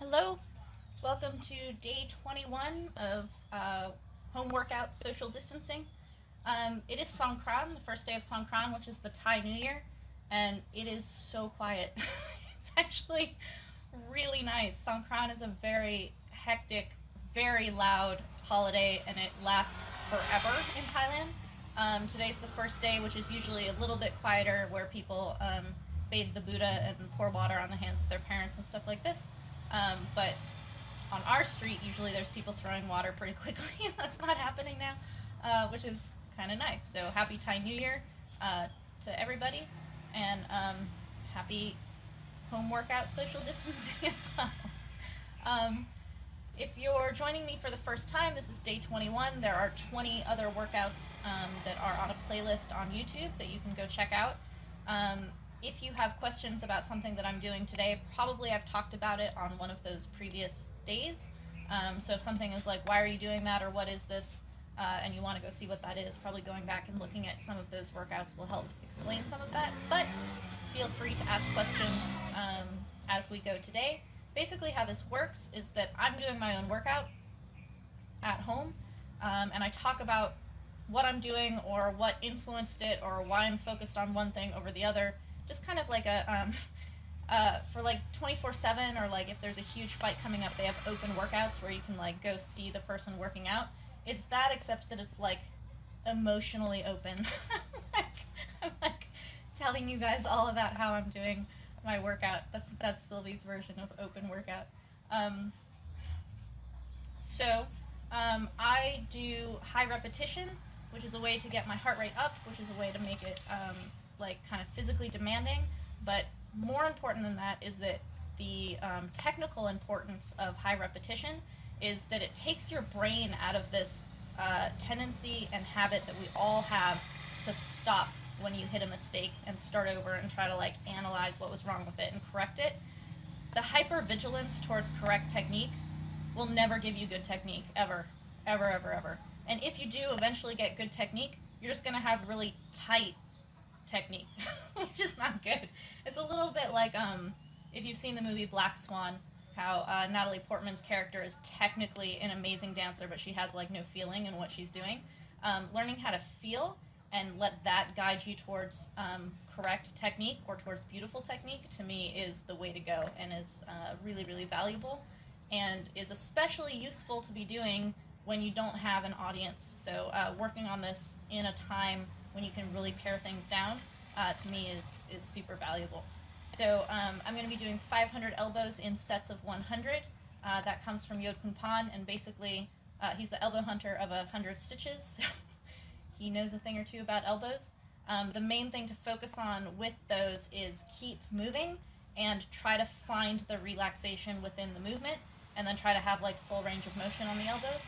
Hello, welcome to day 21 of home workout social distancing. It is Songkran, the first day of Songkran, which is the Thai New Year, and it is so quiet. It's actually really nice. Songkran is a very hectic, very loud holiday, and it lasts forever in Thailand. Today's the first day, which is usually a little bit quieter, where people bathe the Buddha and pour water on the hands of their parents and stuff like this. But on our street, usually there's people throwing water pretty quickly, and that's not happening now, which is kind of nice. So happy Thai New Year to everybody, and happy home workout social distancing as well. If you're joining me for the first time, this is day 21. There are 20 other workouts that are on a playlist on YouTube that you can go check out. If you have questions about something that I'm doing today, probably I've talked about it on one of those previous days. So if something is like, why are you doing that, or what is this, and you want to go see what that is, probably going back and looking at some of those workouts will help explain some of that. But feel free to ask questions as we go today. Basically how this works is that I'm doing my own workout at home, and I talk about what I'm doing or what influenced it or why I'm focused on one thing over the other. Just kind of like a, for like 24/7, or like if there's a huge fight coming up, they have open workouts where you can like go see the person working out. It's that, except that it's like emotionally open. I'm like telling you guys all about how I'm doing my workout. That's Sylvie's version of open workout. I do high repetition, which is a way to get my heart rate up, which is a way to make it like kind of physically demanding. But more important than that is that the technical importance of high repetition is that it takes your brain out of this tendency and habit that we all have to stop when you hit a mistake and start over and try to like analyze what was wrong with it and correct it. The hypervigilance towards correct technique will never give you good technique, ever, ever, ever, ever. And if you do eventually get good technique, you're just gonna have really tight technique, which is not good. It's a little bit like if you've seen the movie Black Swan, how Natalie Portman's character is technically an amazing dancer, but she has like no feeling in what she's doing. Learning how to feel and let that guide you towards correct technique or towards beautiful technique, to me, is the way to go, and is really, really valuable, and is especially useful to be doing when you don't have an audience. So working on this in a time when you can really pare things down, to me is super valuable. So I'm going to be doing 500 elbows in sets of 100. That comes from Yod Kun Pan, and basically he's the elbow hunter of 100 stitches. He knows a thing or two about elbows. The main thing to focus on with those is keep moving and try to find the relaxation within the movement, and then try to have like full range of motion on the elbows.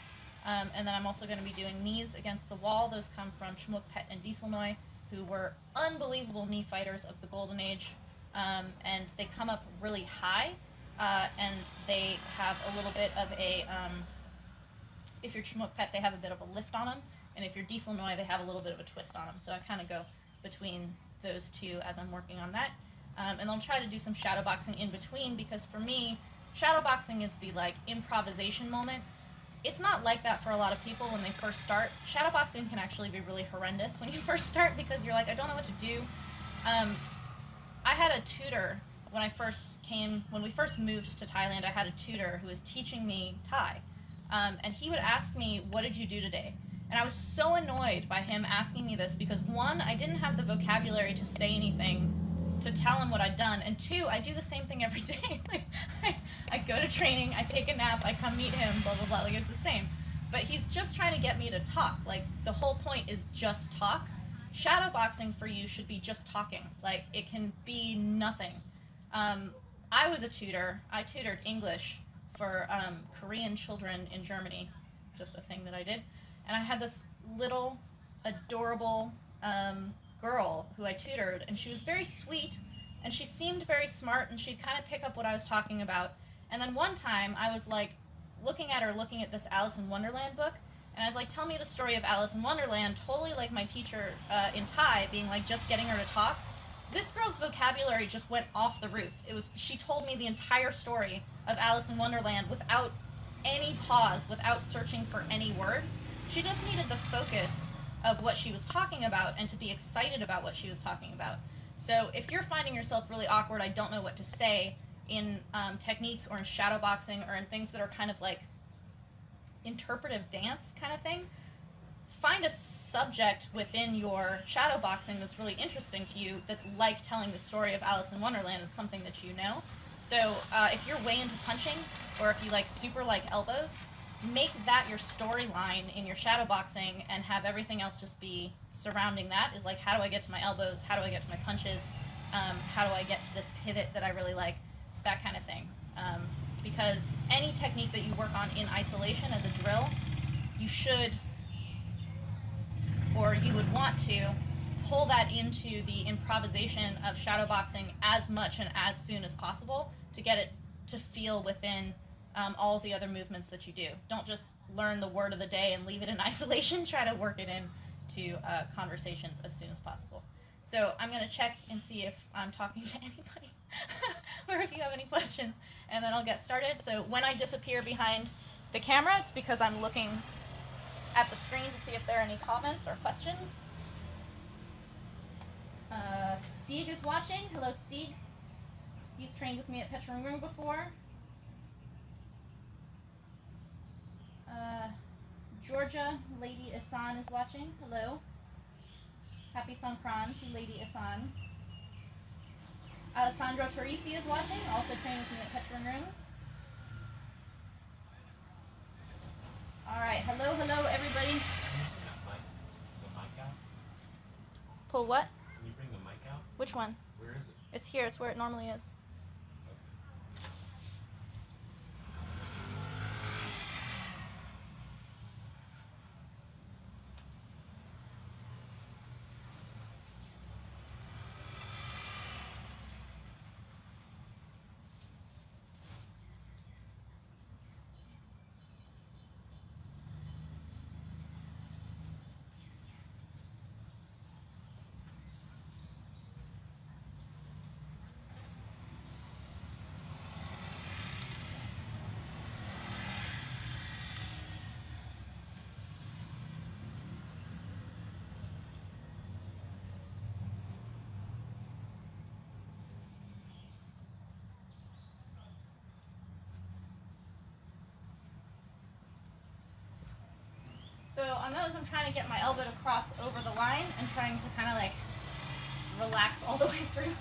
And then I'm also going to be doing knees against the wall. Those come from Pet and Dieselnoy, who were unbelievable knee fighters of the Golden Age. And they come up really high, and they have a little bit of a, if you're Pet, they have a bit of a lift on them, and if you're Dieselnoy, they have a little bit of a twist on them. So I kind of go between those two as I'm working on that. And I'll try to do some shadowboxing in between, because for me, shadowboxing is the like improvisation moment. It's not like that for a lot of people when they first start. Shadowboxing can actually be really horrendous when you first start, because you're like, I don't know what to do. I had a tutor when we first moved to Thailand. I had a tutor who was teaching me Thai, and he would ask me, what did you do today? And I was so annoyed by him asking me this, because one, I didn't have the vocabulary to say anything to tell him what I'd done, and two, I do the same thing every day. Like, I go to training, I take a nap, I come meet him, blah, blah, blah, like it's the same. But he's just trying to get me to talk. Like, the whole point is just talk. Shadowboxing for you should be just talking. Like, it can be nothing. I was a tutor. I tutored English for Korean children in Germany. Just a thing that I did. And I had this little, adorable girl who I tutored, and she was very sweet, and she seemed very smart, and she'd kind of pick up what I was talking about. And then one time, I was like looking at this Alice in Wonderland book, and I was like, tell me the story of Alice in Wonderland, totally like my teacher in Thai being like just getting her to talk. This girl's vocabulary just went off the roof. She told me the entire story of Alice in Wonderland without any pause, without searching for any words. She just needed the focus of what she was talking about and to be excited about what she was talking about. So if you're finding yourself really awkward, I don't know what to say, in techniques or in shadowboxing or in things that are kind of like interpretive dance kind of thing, find a subject within your shadowboxing that's really interesting to you, that's like telling the story of Alice in Wonderland. It's something that you know. So if you're way into punching, or if you like super like elbows, make that your storyline in your shadowboxing and have everything else just be surrounding that. Is like, how do I get to my elbows? How do I get to my punches? How do I get to this pivot that I really like? That kind of thing. Because any technique that you work on in isolation as a drill, you should, or you would want to, pull that into the improvisation of shadowboxing as much and as soon as possible to get it to feel within all of the other movements that you do. Don't just learn the word of the day and leave it in isolation. Try to work it into conversations as soon as possible. So I'm going to check and see if I'm talking to anybody or if you have any questions, and then I'll get started. So when I disappear behind the camera, it's because I'm looking at the screen to see if there are any comments or questions. Stieg is watching. Hello, Stieg. He's trained with me at Petrungung before. Georgia, Lady Isan is watching. Hello. Happy Songkran to Lady Isan. Alessandro Torrisi is watching, also trained with me at Petrungung. Alright, hello, everybody. Can you bring the mic out? Pull what? Can you bring the mic out? Which one? Where is it? It's here, it's where it normally is. So on those, I'm trying to get my elbow to cross over the line and trying to kind of like relax all the way through.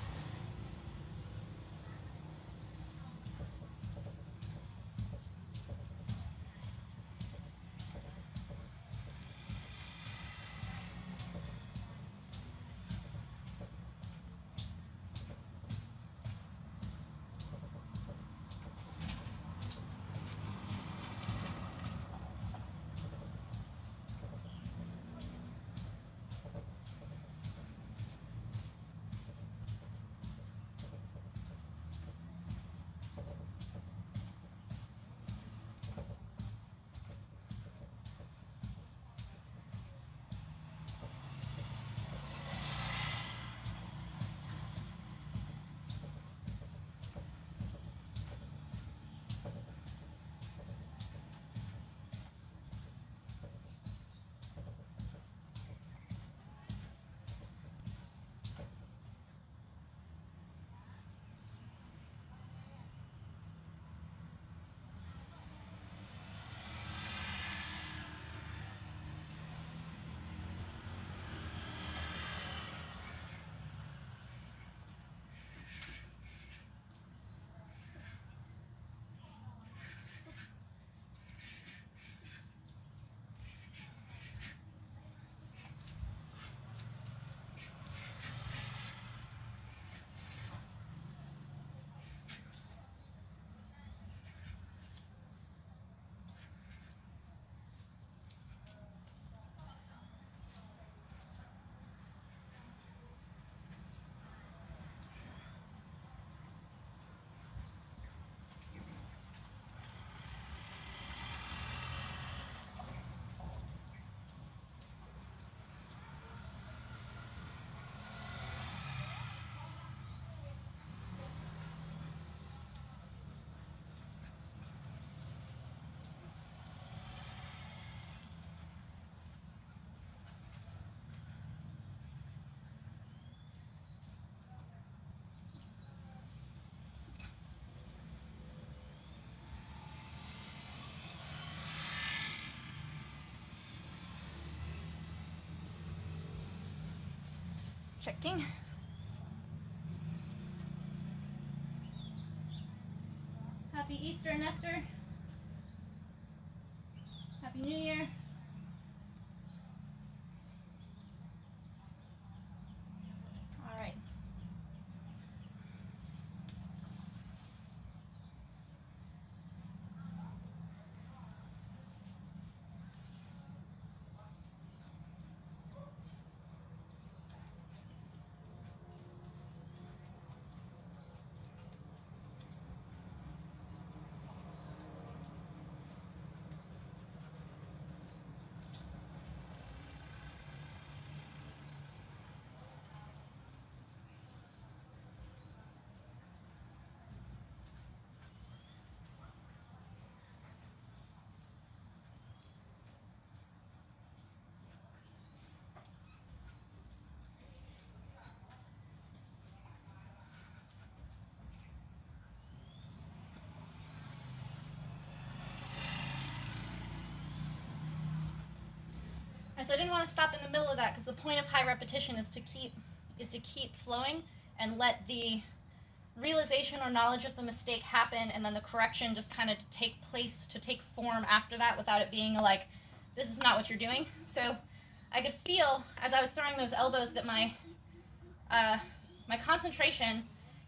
Checking. Happy Easter, Nestor. Happy New Year. All right. So I didn't want to stop in the middle of that because the point of high repetition is to keep flowing and let the realization or knowledge of the mistake happen, and then the correction just kind of take place, to take form after that, without it being like, this is not what you're doing. So I could feel as I was throwing those elbows that my concentration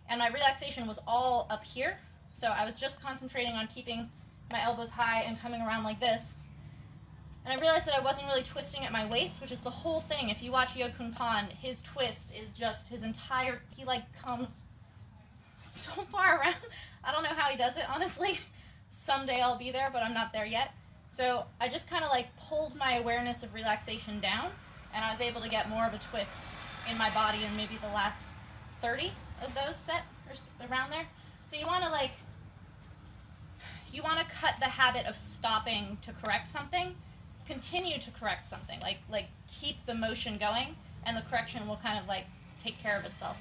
and my relaxation was all up here. So I was just concentrating on keeping my elbows high and coming around like this. And I realized that I wasn't really twisting at my waist, which is the whole thing. If you watch Yod Kun Pan, his twist is just his entire, he like comes so far around. I don't know how he does it, honestly. Someday I'll be there, but I'm not there yet. So I just kind of like pulled my awareness of relaxation down, and I was able to get more of a twist in my body in maybe the last 30 of those set, or around there. So you want to cut the habit of stopping to correct something. Continue to correct something, like keep the motion going, and the correction will kind of like take care of itself.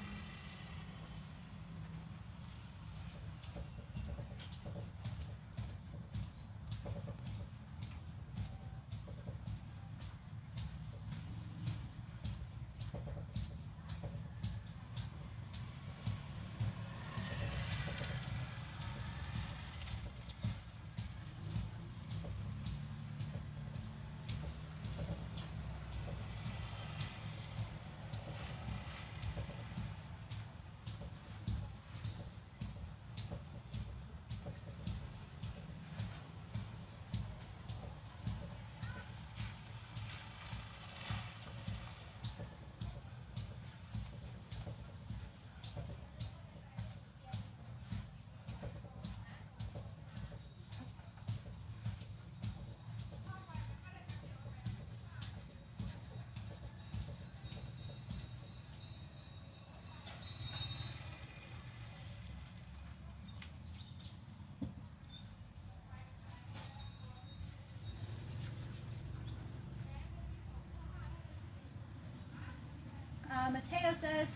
Mateo says,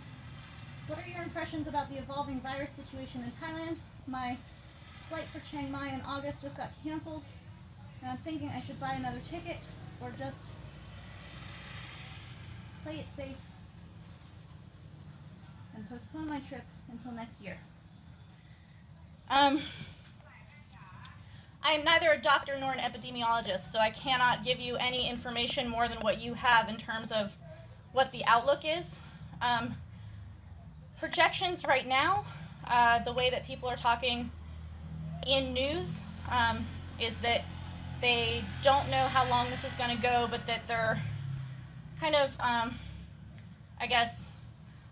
what are your impressions about the evolving virus situation in Thailand? My flight for Chiang Mai in August just got canceled, and I'm thinking I should buy another ticket or just play it safe and postpone my trip until next year. I am neither a doctor nor an epidemiologist, so I cannot give you any information more than what you have in terms of what the outlook is. Projections right now, the way that people are talking in news, is that they don't know how long this is going to go, but that they're kind of, I guess,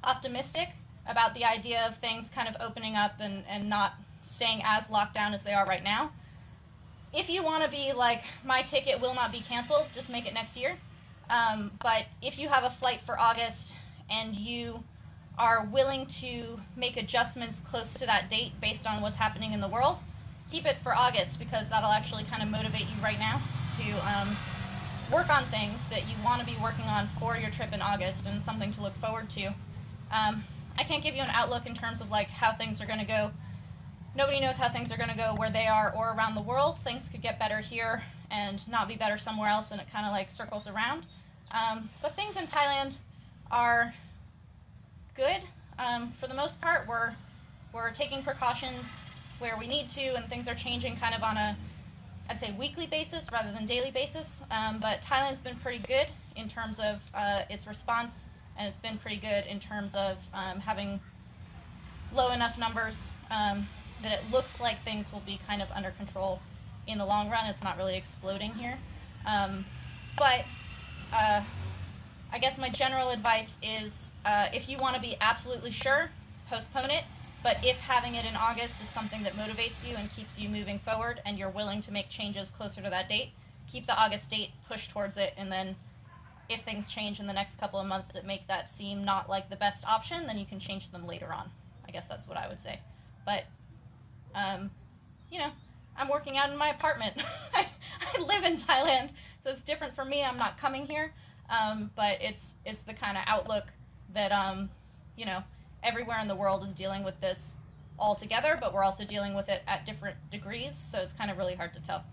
optimistic about the idea of things kind of opening up and not staying as locked down as they are right now. If you want to be like, my ticket will not be canceled, just make it next year. But if you have a flight for August and you are willing to make adjustments close to that date based on what's happening in the world, keep it for August, because that'll actually kind of motivate you right now to work on things that you want to be working on for your trip in August and something to look forward to. I can't give you an outlook in terms of like how things are going to go. Nobody knows how things are going to go where they are or around the world. Things could get better here and not be better somewhere else, and it kind of like circles around. But things in Thailand are good. For the most part, we're taking precautions where we need to, and things are changing kind of on a, I'd say, weekly basis rather than daily basis. But Thailand's been pretty good in terms of its response, and it's been pretty good in terms of having low enough numbers that it looks like things will be kind of under control in the long run. It's not really exploding here. But I guess my general advice is if you want to be absolutely sure, postpone it. But if having it in August is something that motivates you and keeps you moving forward and you're willing to make changes closer to that date, keep the August date, push towards it, and then if things change in the next couple of months that make that seem not like the best option, then you can change them later on. I guess that's what I would say. But, you know, I'm working out in my apartment. I live in Thailand, so it's different for me. I'm not coming here, but it's the kind of outlook that, you know, everywhere in the world is dealing with this all together, but we're also dealing with it at different degrees, so it's kind of really hard to tell.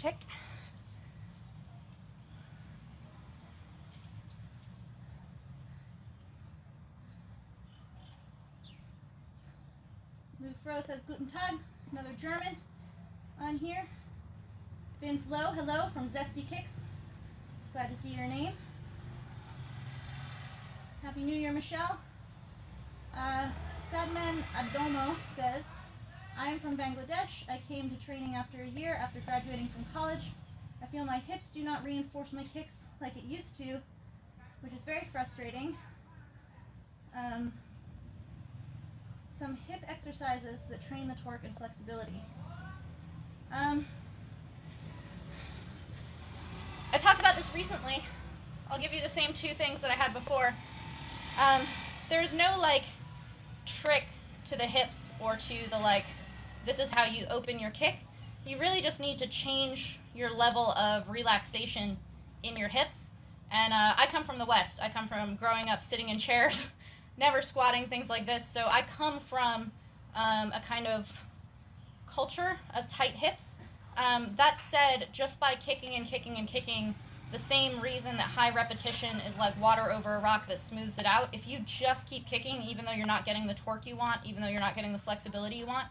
Check. Luke Fro says Guten Tag, another German on here. Vince Lowe, hello from Zesty Kicks. Glad to see your name. Happy New Year, Michelle. Sadman Adomo says, I am from Bangladesh. I came to training after a year after graduating from college. I feel my hips do not reinforce my kicks like it used to, which is very frustrating. Some hip exercises that train the torque and flexibility. I talked about this recently. I'll give you the same two things that I had before. There's no like trick to the hips or to the this is how you open your kick. You really just need to change your level of relaxation in your hips. And I come from the West. I come from growing up sitting in chairs, never squatting, things like this. So I come from a kind of culture of tight hips. That said, just by kicking and kicking and kicking, the same reason that high repetition is like water over a rock that smooths it out, if you just keep kicking, even though you're not getting the torque you want, even though you're not getting the flexibility you want,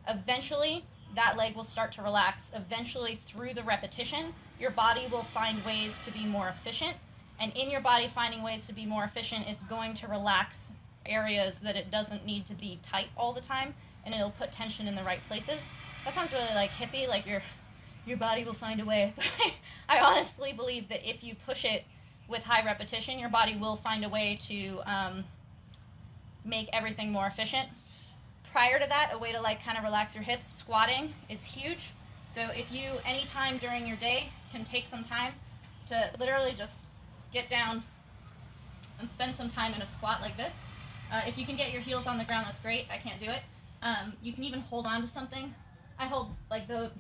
eventually that leg will start to relax. Eventually, through the repetition, your body will find ways to be more efficient. And in your body finding ways to be more efficient, it's going to relax areas that it doesn't need to be tight all the time, and it'll put tension in the right places. That sounds really like hippie, like your body will find a way. But I honestly believe that if you push it with high repetition, your body will find a way to make everything more efficient. Prior to that, a way to like kind of relax your hips, squatting is huge. So if you, anytime during your day, can take some time to literally just get down and spend some time in a squat like this. If you can get your heels on the ground, that's great. I can't do it. You can even hold on to something. I hold like the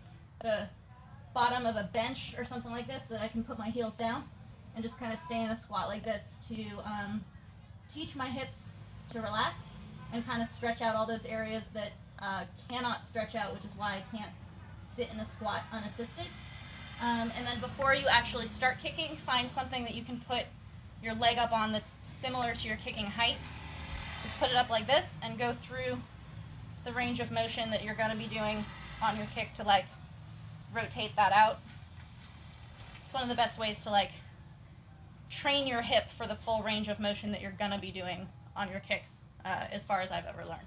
bottom of a bench or something like this so that I can put my heels down and just kind of stay in a squat like this to teach my hips to relax and kind of stretch out all those areas that cannot stretch out, which is why I can't sit in a squat unassisted. And then before you actually start kicking, find something that you can put your leg up on that's similar to your kicking height. Just put it up like this and go through the range of motion that you're going to be doing on your kick to like rotate that out. It's one of the best ways to like train your hip for the full range of motion that you're going to be doing on your kicks, as far as I've ever learned.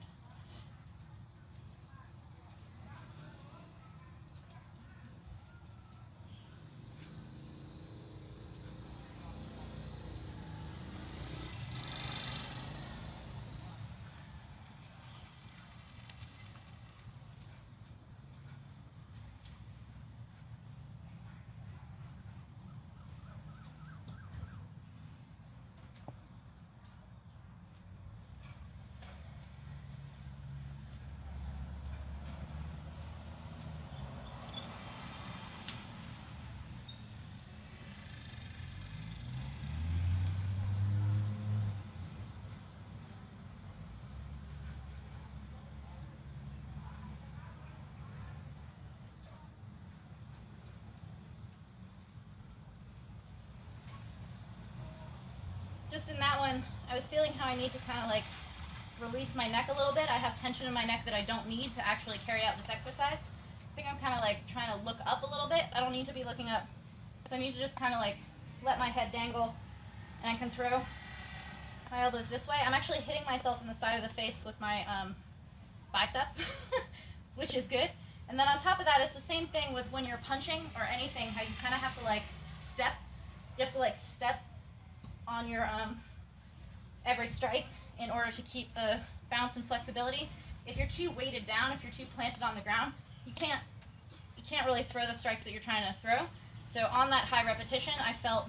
Just in that one, I was feeling how I need to kind of like release my neck a little bit. I have tension in my neck that I don't need to actually carry out this exercise. I think I'm kind of like trying to look up a little bit. I don't need to be looking up. So I need to just kind of like let my head dangle, and I can throw my elbows this way. I'm actually hitting myself in the side of the face with my biceps, which is good. And then on top of that, it's the same thing with when you're punching or anything, how you kind of have to like step. You have to like step on your every strike in order to keep the bounce and flexibility. If you're too weighted down, if you're too planted on the ground, you can't really throw the strikes that you're trying to throw. So on that high repetition, I felt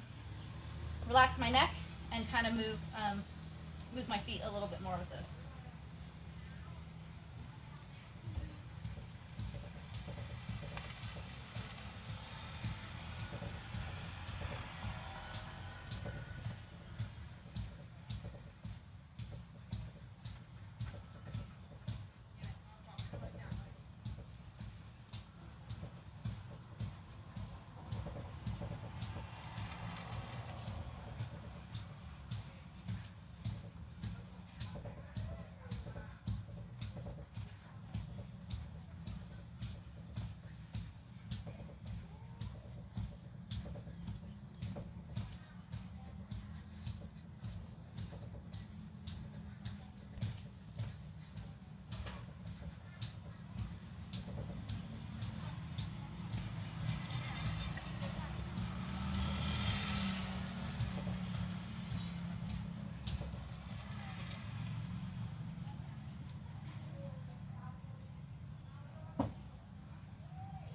relax my neck and kind of move my feet a little bit more with this.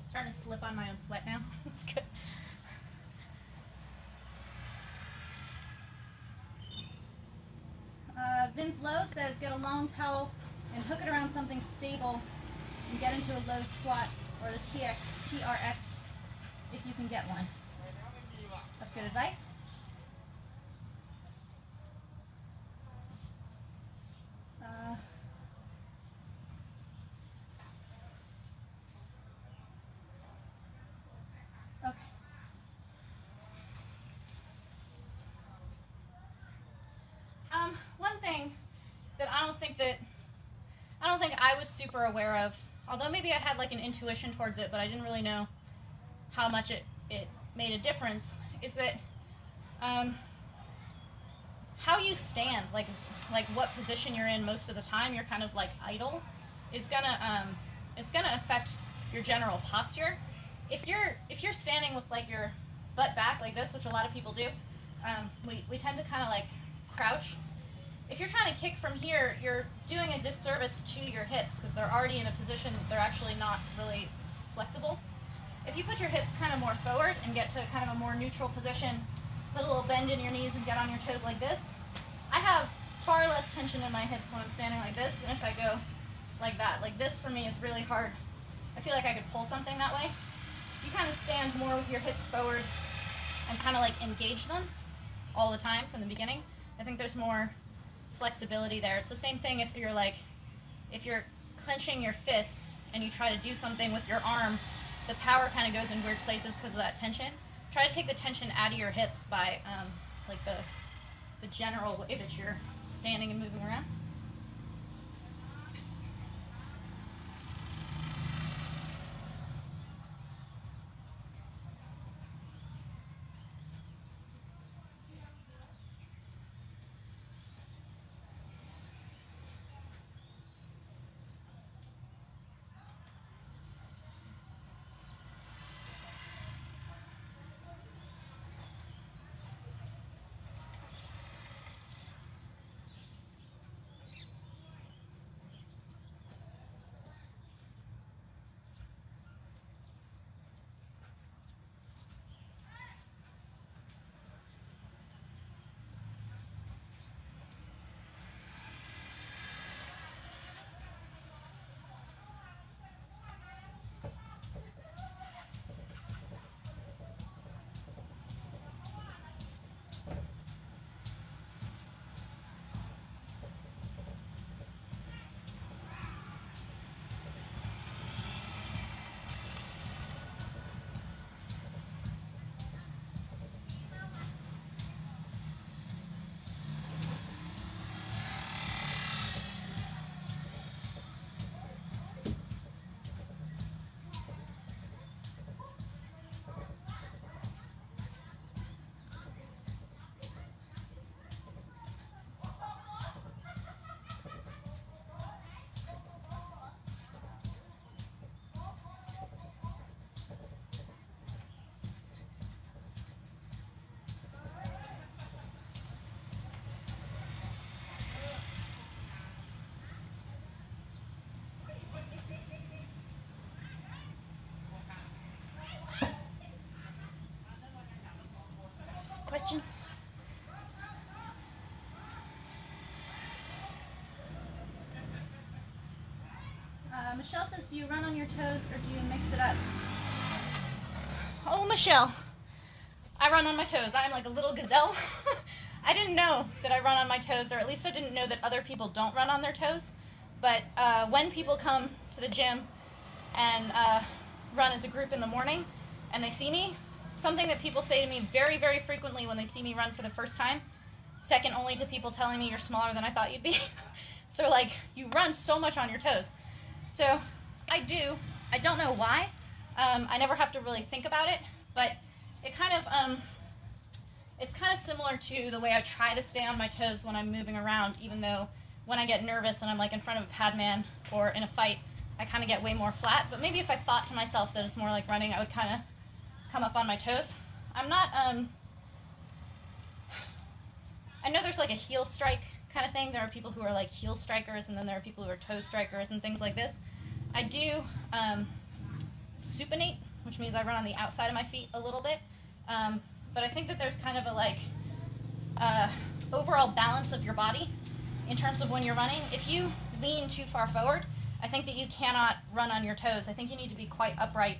Starting to slip on my own sweat now. That's good. Vince Lowe says get a long towel and hook it around something stable and get into a low squat or the TRX if you can get one. That's good advice. thing that I don't think I was super aware of, although maybe I had like an intuition towards it, but I didn't really know how much it made a difference, is that how you stand, like what position you're in most of the time, you're kind of like idle, is gonna it's gonna affect your general posture. If you're standing with like your butt back like this, which a lot of people do, we tend to kind of like crouch. If you're trying to kick from here, you're doing a disservice to your hips because they're already in a position that they're actually not really flexible. If you put your hips kind of more forward and get to kind of a more neutral position, put a little bend in your knees and get on your toes like this, I have far less tension in my hips when I'm standing like this than if I go like that. Like this for me is really hard. I feel like I could pull something that way. You kind of stand more with your hips forward and kind of like engage them all the time from the beginning. I think there's more flexibility there. It's the same thing if you're clenching your fist and you try to do something with your arm, the power kind of goes in weird places because of that tension. Try to take the tension out of your hips by like the general way that you're standing and moving around. Questions? Michelle says, do you run on your toes or do you mix it up? Oh, Michelle, I run on my toes. I'm like a little gazelle. I didn't know that I run on my toes, or at least I didn't know that other people don't run on their toes. But when people come to the gym and run as a group in the morning and they see me, something that people say to me very, very frequently when they see me run for the first time, second only to people telling me you're smaller than I thought you'd be. So they're like, you run so much on your toes. So I do. I don't know why. I never have to really think about it, but it kind of, it's kind of similar to the way I try to stay on my toes when I'm moving around, even though when I get nervous and I'm like in front of a pad man or in a fight, I kind of get way more flat. But maybe if I thought to myself that it's more like running, I would kind of come up on my toes. I'm not, I know there's like a heel strike kind of thing. There are people who are like heel strikers, and then there are people who are toe strikers and things like this. I do supinate, which means I run on the outside of my feet a little bit. But I think that there's kind of a like overall balance of your body in terms of when you're running. If you lean too far forward, I think that you cannot run on your toes. I think you need to be quite upright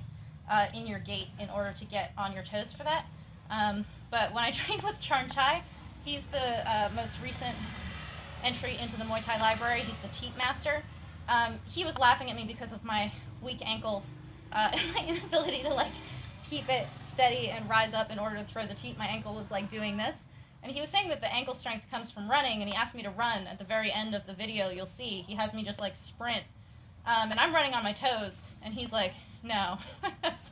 in your gait in order to get on your toes for that. But when I trained with Charn Chai, he's the most recent entry into the Muay Thai Library. He's the teep master. He was laughing at me because of my weak ankles and my inability to like keep it steady and rise up in order to throw the teep. My ankle was like doing this. And he was saying that the ankle strength comes from running, and he asked me to run. At the very end of the video, you'll see, he has me just like sprint. And I'm running on my toes, and he's like, no, that's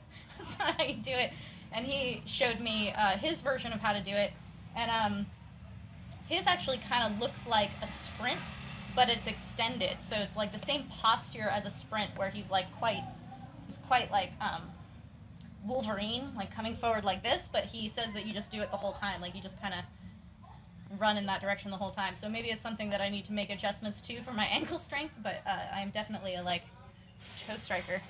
not how you do it. And he showed me his version of how to do it. And his actually kind of looks like a sprint, but it's extended. So it's like the same posture as a sprint, where he's like he's quite like Wolverine, like coming forward like this, but he says that you just do it the whole time. Like you just kind of run in that direction the whole time. So maybe it's something that I need to make adjustments to for my ankle strength, but I'm definitely a like toe striker.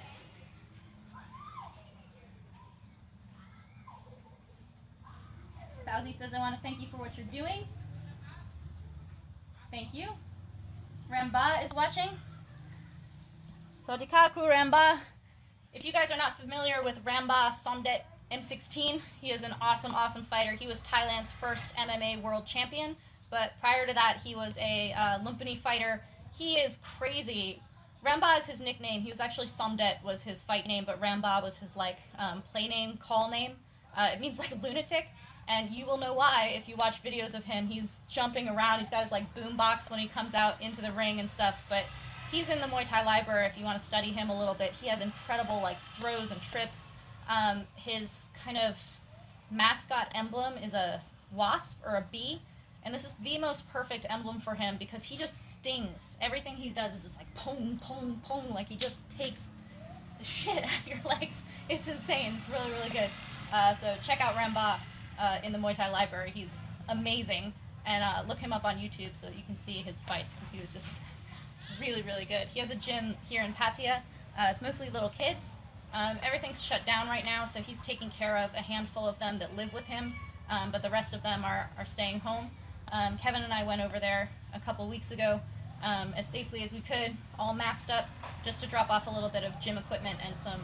Fauzi says, I want to thank you for what you're doing. Thank you. Ramba is watching. Sawdikaku Ramba. If you guys are not familiar with Ramba Somdet M16, he is an awesome, awesome fighter. He was Thailand's first MMA world champion, but prior to that, he was a Lumpini fighter. He is crazy. Ramba is his nickname. He was actually Somdet was his fight name, but Ramba was his like play name, call name. It means like lunatic, and you will know why if you watch videos of him. He's jumping around. He's got his like boom box when he comes out into the ring and stuff, but he's in the Muay Thai Library if you want to study him a little bit. He has incredible like throws and trips. His kind of mascot emblem is a wasp or a bee, and this is the most perfect emblem for him because he just stings. Everything he does is just like pong, pong, pong, like he just takes the shit out of your legs. It's insane. It's really, really good. So check out Ramba in the Muay Thai Library. He's amazing, and look him up on YouTube so that you can see his fights because he was just really, really good. He has a gym here in Pattaya. It's mostly little kids. Everything's shut down right now, so he's taking care of a handful of them that live with him, but the rest of them are staying home. Kevin and I went over there a couple weeks ago as safely as we could, all masked up, just to drop off a little bit of gym equipment and some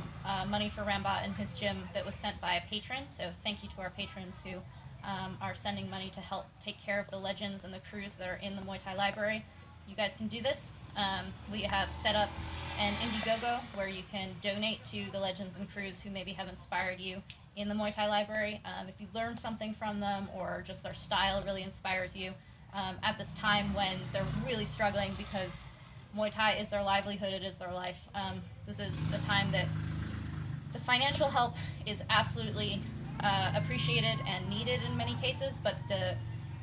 money for Ramba and his gym that was sent by a patron. So thank you to our patrons who are sending money to help take care of the legends and the crews that are in the Muay Thai Library. You guys can do this. We have set up an Indiegogo where you can donate to the legends and crews who maybe have inspired you in the Muay Thai Library. If you've learned something from them or just their style really inspires you at this time when they're really struggling because Muay Thai is their livelihood, it is their life. This is a time that the financial help is absolutely appreciated and needed in many cases, but the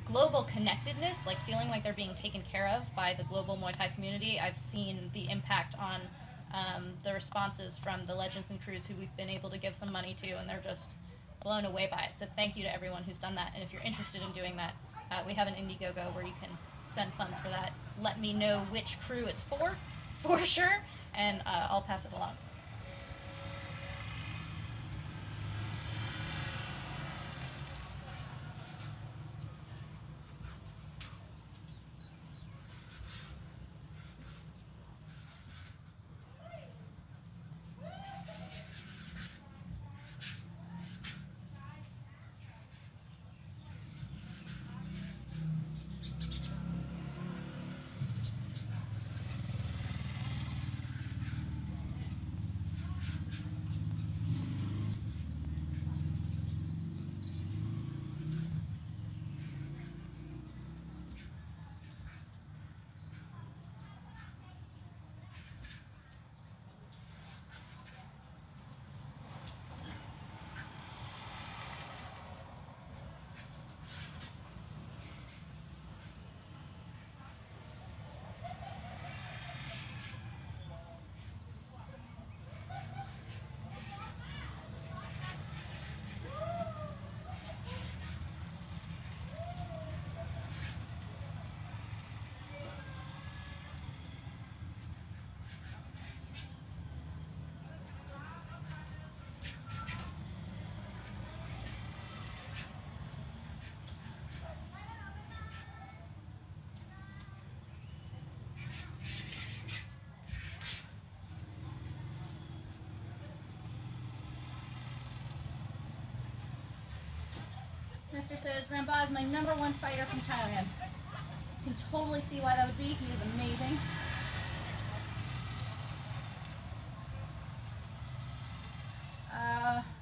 global connectedness, like feeling like they're being taken care of by the global Muay Thai community, I've seen the impact on the responses from the legends and crews who we've been able to give some money to, and they're just blown away by it. So thank you to everyone who's done that, and if you're interested in doing that, we have an Indiegogo where you can send funds for that. Let me know which crew it's for sure, and I'll pass it along. Mr. says, Ramba is my #1 fighter from Thailand. You can totally see why that would be. He is amazing.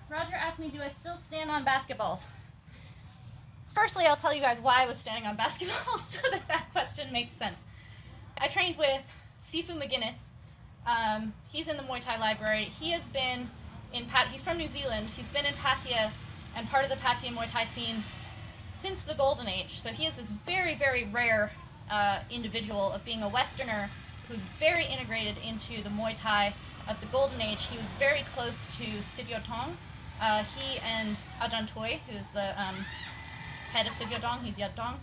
Roger asked me, do I still stand on basketballs? firstly, I'll tell you guys why I was standing on basketballs so that that question makes sense. I trained with Sifu McGuinness. He's in the Muay Thai Library. He has been he's from New Zealand. He's been in Pattaya and part of the Pattaya Muay Thai scene since the Golden Age. So he is this very, very rare individual of being a Westerner who's very integrated into the Muay Thai of the Golden Age. He was very close to Sityodtong. He and Ajahn Toy, who's the head of Sityodtong, he's Yadtong,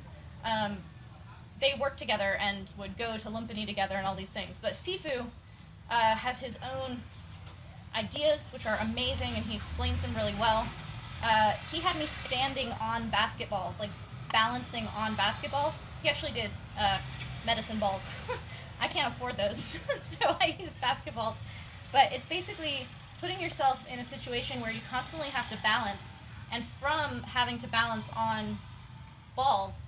they worked together and would go to Lumpini together and all these things. But Sifu has his own ideas, which are amazing, and he explains them really well. He had me standing on basketballs, like balancing on basketballs. He actually did medicine balls. I can't afford those, so I use basketballs. But it's basically putting yourself in a situation where you constantly have to balance, and from having to balance on balls,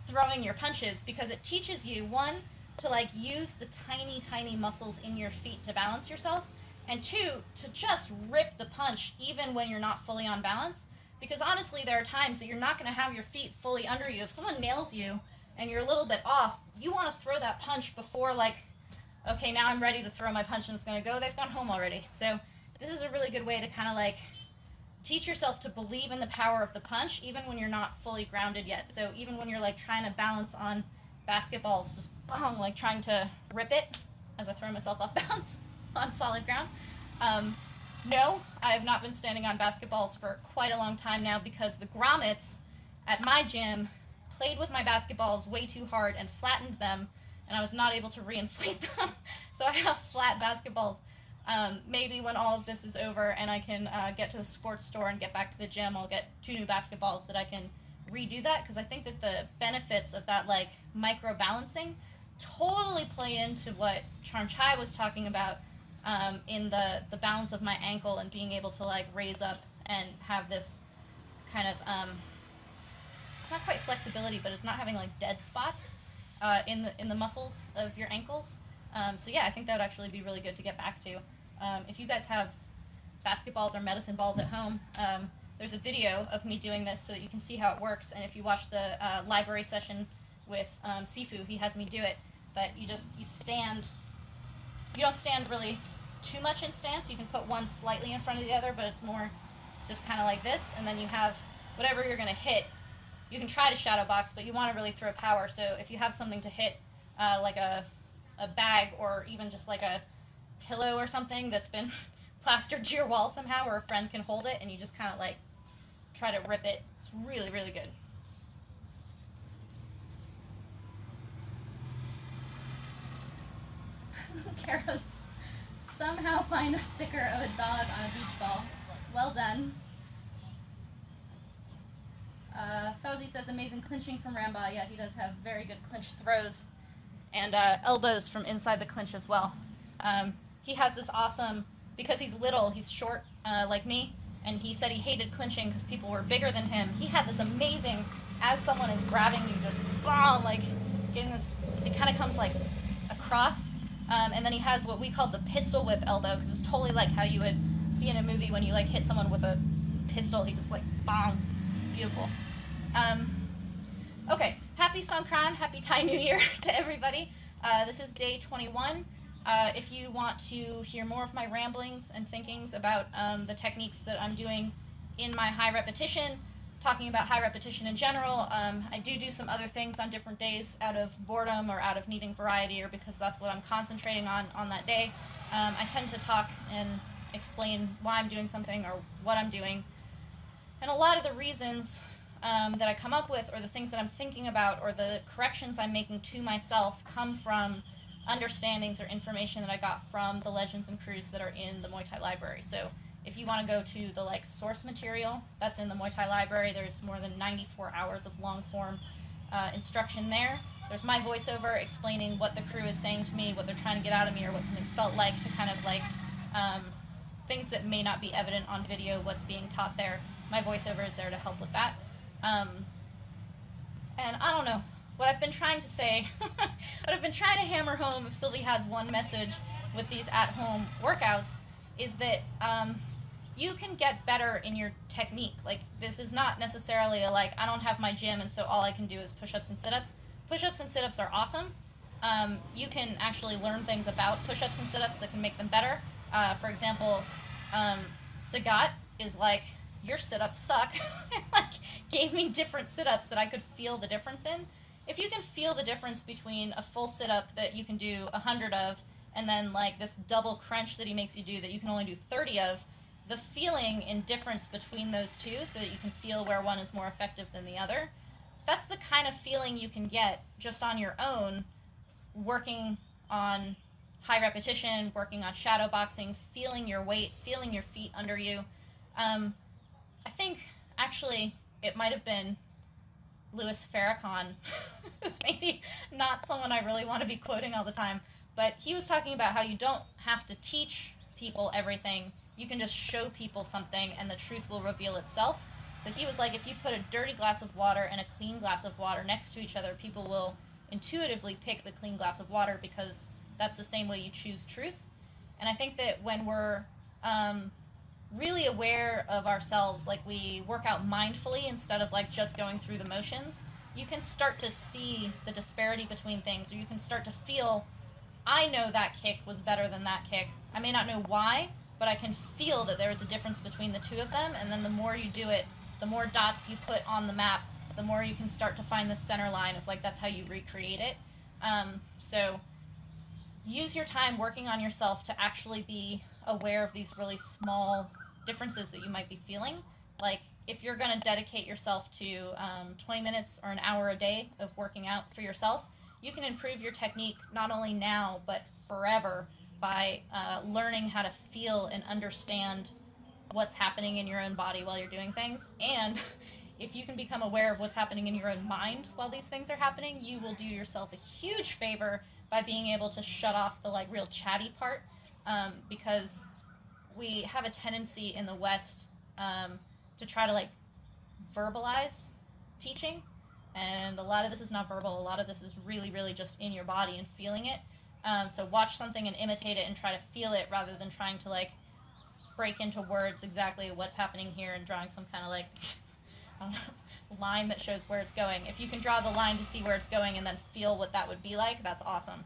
throwing your punches, because it teaches you, one, to like use the tiny, tiny muscles in your feet to balance yourself, and two, to just rip the punch even when you're not fully on balance. Because honestly, there are times that you're not going to have your feet fully under you. If someone nails you and you're a little bit off, you want to throw that punch before, like, okay, now I'm ready to throw my punch and it's going to go. They've gone home already. So this is a really good way to kind of like teach yourself to believe in the power of the punch even when you're not fully grounded yet. So even when you're like trying to balance on basketballs, just boom, like trying to rip it as I throw myself off balance on solid ground. No, I have not been standing on basketballs for quite a long time now because the grommets at my gym played with my basketballs way too hard and flattened them, and I was not able to reinflate them. So I have flat basketballs. Maybe when all of this is over and I can get to the sports store and get back to the gym, I'll get 2 new basketballs that I can redo that, because I think that the benefits of that like micro balancing totally play into what Charnchai was talking about in the balance of my ankle and being able to like raise up and have this kind of it's not quite flexibility, but it's not having like dead spots in the muscles of your ankles. So yeah, I think that would actually be really good to get back to. If you guys have basketballs or medicine balls at home, there's a video of me doing this so that you can see how it works. And if you watch the library session with Sifu, he has me do it. But you stand, you don't stand really too much in stance. You can put one slightly in front of the other, but it's more just kind of like this. And then you have whatever you're going to hit. You can try to shadow box, but you want to really throw power. So if you have something to hit, like a bag or even just like a pillow or something that's been plastered to your wall somehow, or a friend can hold it, and you just kind of like try to rip it. It's really, really good. Kara's somehow find a sticker of a dog on a beach ball. Well done. Fauzi says amazing clinching from Ramba. Yeah, he does have very good clinch throws and elbows from inside the clinch as well. He has this awesome, because he's little, he's short like me, and he said he hated clinching because people were bigger than him. He had this amazing, as someone is grabbing you, just boom, like getting this, it kind of comes like across. And then he has what we call the pistol whip elbow, because it's totally like how you would see in a movie when you like hit someone with a pistol. He just like bang. It's beautiful. Okay, happy Songkran, happy Thai New Year to everybody. This is day 21. If you want to hear more of my ramblings and thinkings about the techniques that I'm doing in my high repetition, talking about high repetition in general, I do some other things on different days out of boredom or out of needing variety, or because that's what I'm concentrating on that day. I tend to talk and explain why I'm doing something or what I'm doing. And a lot of the reasons that I come up with, or the things that I'm thinking about, or the corrections I'm making to myself come from understandings or information that I got from the legends and crews that are in the Muay Thai Library. So if you want to go to the like source material that's in the Muay Thai Library, there's more than 94 hours of long form instruction there. There's my voiceover explaining what the crew is saying to me, what they're trying to get out of me, or what something felt like, to kind of like things that may not be evident on video, what's being taught there. My voiceover is there to help with that. And I don't know, what I've been trying to say, what I've been trying to hammer home, if Sylvie has one message with these at-home workouts, is that you can get better in your technique. Like, this is not necessarily a, like, I don't have my gym and so all I can do is push-ups and sit-ups. Push-ups and sit-ups are awesome. You can actually learn things about push-ups and sit-ups that can make them better. For example, Sagat is like, your sit-ups suck, and like gave me different sit-ups that I could feel the difference in. If you can feel the difference between a full sit-up that you can do 100 of, and then like this double crunch that he makes you do that you can only do 30 of, the feeling in difference between those two, so that you can feel where one is more effective than the other, that's the kind of feeling you can get just on your own, working on high repetition, working on shadowboxing, feeling your weight, feeling your feet under you. I think, actually, it might have been Louis Farrakhan. It's maybe not someone I really want to be quoting all the time, but he was talking about how you don't have to teach people everything. You can just show people something, and the truth will reveal itself. So he was like, if you put a dirty glass of water and a clean glass of water next to each other, people will intuitively pick the clean glass of water because that's the same way you choose truth. And I think that when we're really aware of ourselves, like we work out mindfully instead of like just going through the motions, you can start to see the disparity between things, or you can start to feel, I know that kick was better than that kick. I may not know why, but I can feel that there is a difference between the two of them, and then the more you do it, the more dots you put on the map, the more you can start to find the center line of like, that's how you recreate it. So use your time working on yourself to actually be aware of these really small differences that you might be feeling. Like, if you're going to dedicate yourself to 20 minutes or an hour a day of working out for yourself, you can improve your technique not only now, but forever by learning how to feel and understand what's happening in your own body while you're doing things. And if you can become aware of what's happening in your own mind while these things are happening, you will do yourself a huge favor by being able to shut off the like real chatty part, because we have a tendency in the West to try to like verbalize teaching, and a lot of this is not verbal. A lot of this is really, really just in your body and feeling it. So watch something and imitate it and try to feel it rather than trying to like break into words exactly what's happening here and drawing some kind of like I don't know, line that shows where it's going. If you can draw the line to see where it's going and then feel what that would be like, that's awesome.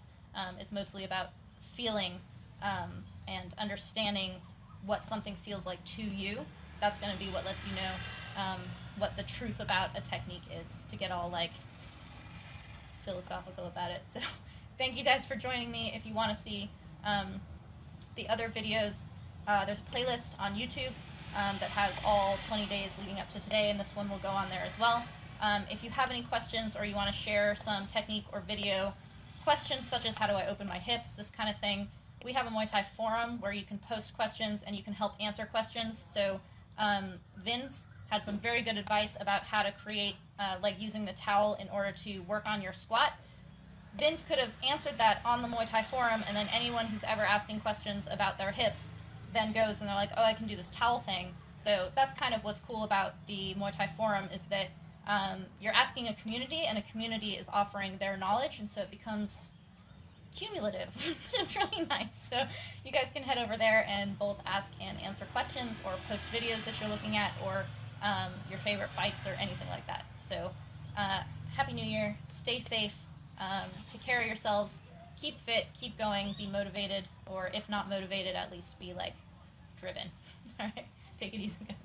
It's mostly about feeling and understanding what something feels like to you. That's going to be what lets you know what the truth about a technique is, to get all like philosophical about it. So thank you guys for joining me. If you want to see the other videos, there's a playlist on YouTube that has all 20 days leading up to today, and this one will go on there as well. If you have any questions or you want to share some technique or video questions, such as how do I open my hips, this kind of thing, we have a Muay Thai forum where you can post questions and you can help answer questions. So Vince had some very good advice about how to create, like using the towel in order to work on your squat. Vince could have answered that on the Muay Thai forum, and then anyone who's ever asking questions about their hips then goes and they're like, oh, I can do this towel thing. So that's kind of what's cool about the Muay Thai forum, is that you're asking a community, and a community is offering their knowledge, and so it becomes cumulative. It's really nice. So you guys can head over there and both ask and answer questions, or post videos that you're looking at, or your favorite fights, or anything like that. So Happy New Year. Stay safe. Take care of yourselves. Keep fit, keep going, be motivated, or if not motivated, at least be like driven. All right, take it easy, guys.